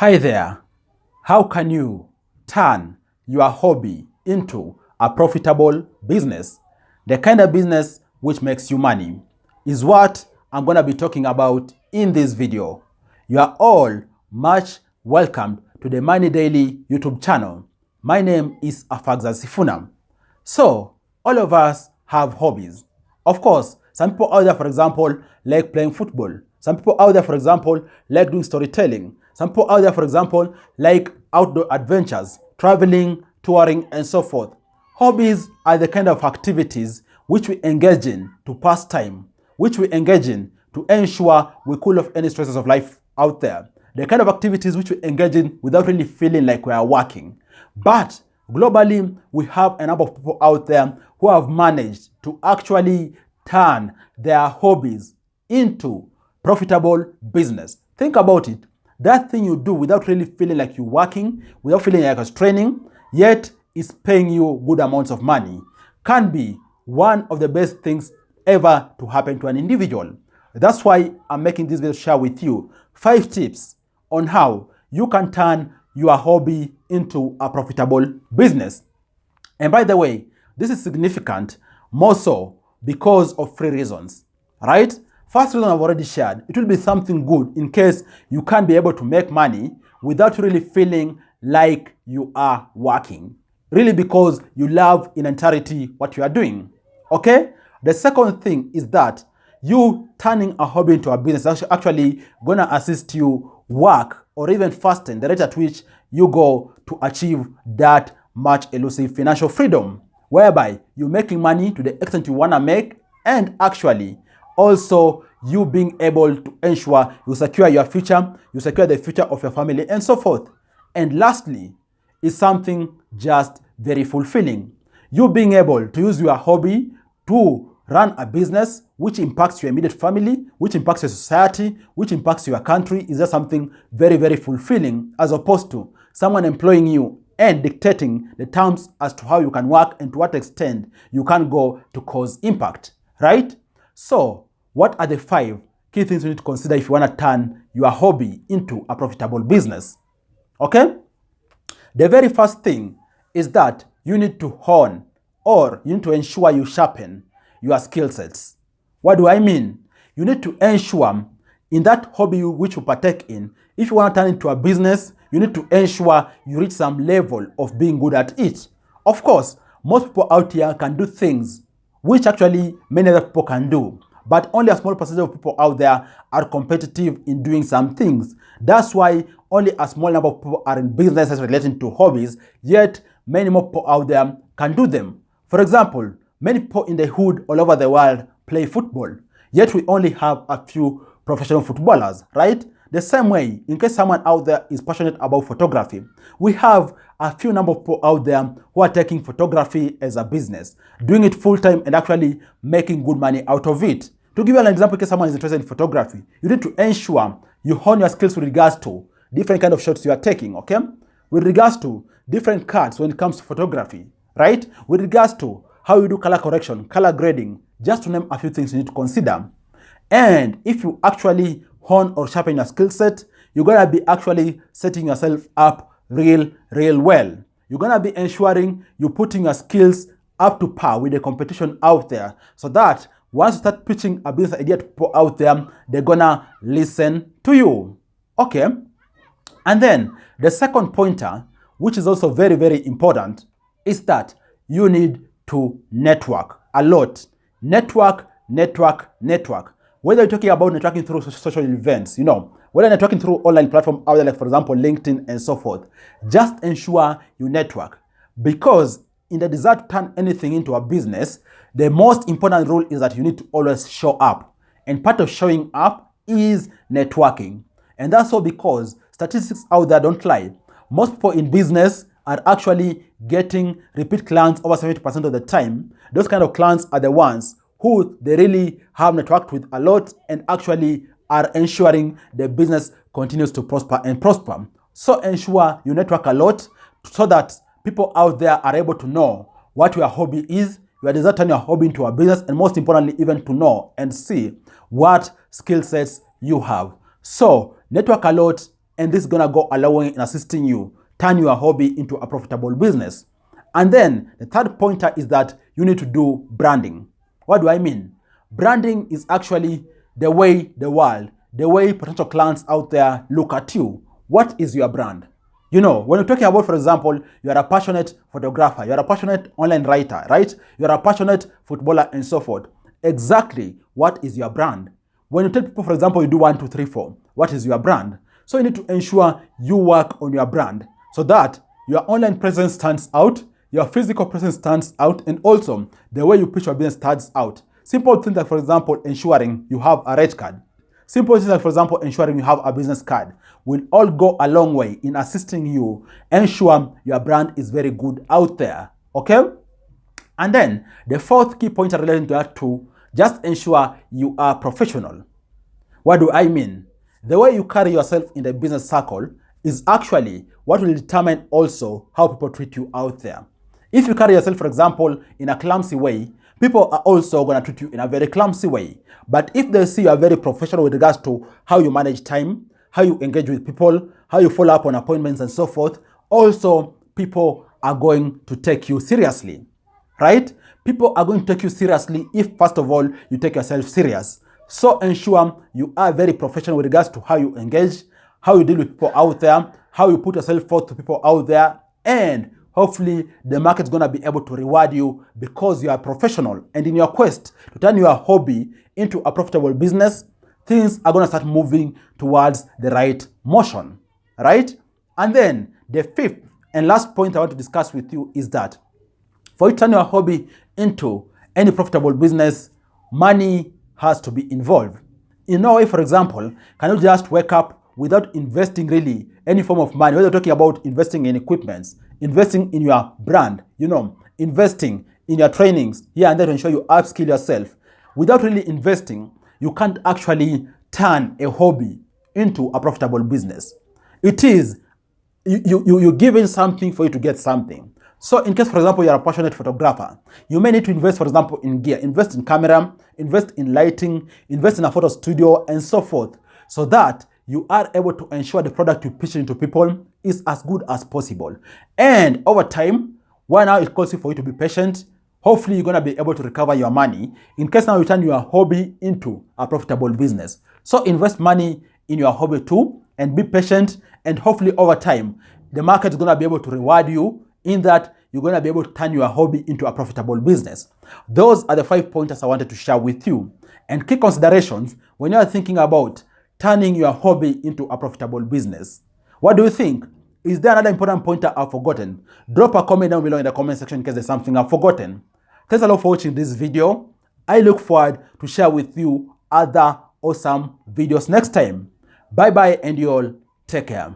Hi there. How can you turn your hobby into a profitable business? The kind of business which makes you money is what I'm going to be talking about in this video. You are all much welcome to the Money Daily YouTube channel. My name is Afagza Sifuna. So, all of us have hobbies. Of course, some people out there, for example, like playing football. Some people out there, for example, like doing storytelling. Some people out there, for example, like outdoor adventures, traveling, touring, and so forth. Hobbies are the kind of activities which we engage in to pass time, which we engage in to ensure we cool off any stresses of life out there. The kind of activities which we engage in without really feeling like we are working. But globally, we have a number of people out there who have managed to actually turn their hobbies into profitable business. Think about it. That thing you do without really feeling like you're working, without feeling like it's training, yet it's paying you good amounts of money, can be one of the best things ever to happen to an individual. That's why I'm making this video to share with you 5 tips on how you can turn your hobby into a profitable business. And by the way, this is significant more so because of 3 reasons, right? First reason I've already shared, it will be something good in case you can't be able to make money without really feeling like you are working. Really because you love in entirety what you are doing, okay? The second thing is that you turning a hobby into a business is actually going to assist you work or even fasten the rate at which you go to achieve that much elusive financial freedom, whereby you're making money to the extent you want to make, and actually also you being able to ensure you secure your future, you secure the future of your family, and so forth. And lastly, is something just very fulfilling. You being able to use your hobby to run a business which impacts your immediate family, which impacts your society, which impacts your country is just something very, very fulfilling, as opposed to someone employing you and dictating the terms as to how you can work and to what extent you can go to cause impact, right? So, what are the 5 key things you need to consider if you want to turn your hobby into a profitable business? Okay? The very first thing is that you need to hone, or you need to ensure you sharpen your skill sets. What do I mean? You need to ensure in that hobby which you partake in, if you want to turn it into a business, you need to ensure you reach some level of being good at it. Of course, most people out here can do things which actually many other people can do, but only a small percentage of people out there are competitive in doing some things. That's why only a small number of people are in businesses relating to hobbies, yet many more people out there can do them. For example, many people in the hood all over the world play football, yet we only have a few professional footballers, right? The same way, in case someone out there is passionate about photography, we have a few number of people out there who are taking photography as a business, doing it full-time and actually making good money out of it. To give you an example, in case someone is interested in photography, you need to ensure you hone your skills with regards to different kind of shots you are taking, okay? With regards to different cuts when it comes to photography, right? With regards to how you do color correction, color grading, just to name a few things you need to consider. And if you actually hone or sharpen your skill set, you're going to be actually setting yourself up real well. You're going to be ensuring you're putting your skills up to par with the competition out there, so that once you start pitching a business idea to people out there, they're going to listen to you. Okay? And then the second pointer, which is also very, very important, is that you need to network a lot. Network. Whether you're talking about networking through social events, whether you're networking through online platforms out there, like for example, LinkedIn and so forth, just ensure you network. Because in the desire to turn anything into a business, the most important rule is that you need to always show up. And part of showing up is networking. And that's all because statistics out there don't lie. Most people in business are actually getting repeat clients over 70% of the time. Those kind of clients are the ones who they really have networked with a lot and actually are ensuring the business continues to prosper and prosper. So ensure you network a lot so that people out there are able to know what your hobby is, your desire to turn your hobby into a business, and most importantly, even to know and see what skill sets you have. So network a lot and this is gonna go a long way in assisting you turn your hobby into a profitable business. And then the third pointer is that you need to do branding. What do I mean? Branding is actually the way the world, the way potential clients out there look at you. What is your brand? You know, when you're talking about, for example, you are a passionate photographer, you are a passionate online writer, right? You are a passionate footballer and so forth. Exactly what is your brand? When you tell people, for example, you do 1, 2, 3, 4, what is your brand? So you need to ensure you work on your brand so that your online presence stands out, your physical presence stands out, and also the way you pitch your business stands out. Simple things like, for example, ensuring you have a red card. Simple things like, for example, ensuring you have a business card will all go a long way in assisting you ensure your brand is very good out there, okay? And then the fourth key point relating to that too, just ensure you are professional. What do I mean? The way you carry yourself in the business circle is actually what will determine also how people treat you out there. If you carry yourself, for example, in a clumsy way, people are also going to treat you in a very clumsy way. But if they see you are very professional with regards to how you manage time, how you engage with people, how you follow up on appointments and so forth, also people are going to take you seriously, right? People are going to take you seriously if, first of all, you take yourself serious. So ensure you are very professional with regards to how you engage, how you deal with people out there, how you put yourself forth to people out there, and hopefully the market's going to be able to reward you because you are professional. And in your quest to turn your hobby into a profitable business, things are going to start moving towards the right motion, right? And then the fifth and last point I want to discuss with you is that for you to turn your hobby into any profitable business, money has to be involved. In no way, for example, can you just wake up without investing really any form of money? Whether you're talking about investing in equipments, investing in your brand, you know, investing in your trainings here and there to ensure you upskill yourself. Without really investing, you can't actually turn a hobby into a profitable business. It is, you're giving something for you to get something. So in case, for example, you're a passionate photographer, you may need to invest, for example, in gear, invest in camera, invest in lighting, invest in a photo studio, and so forth, so that you are able to ensure the product you pitch into people is as good as possible. And over time, why now it calls you for you to be patient. Hopefully, you're going to be able to recover your money in case now you turn your hobby into a profitable business. So invest money in your hobby too and be patient. And hopefully, over time, the market is going to be able to reward you in that you're going to be able to turn your hobby into a profitable business. Those are the 5 pointers I wanted to share with you. And key considerations when you're thinking about turning your hobby into a profitable business. What do you think? Is there another important pointer I've forgotten? Drop a comment down below in the comment section in case there's something I've forgotten. Thanks a lot for watching this video. I look forward to share with you other awesome videos next time. Bye bye and you all take care.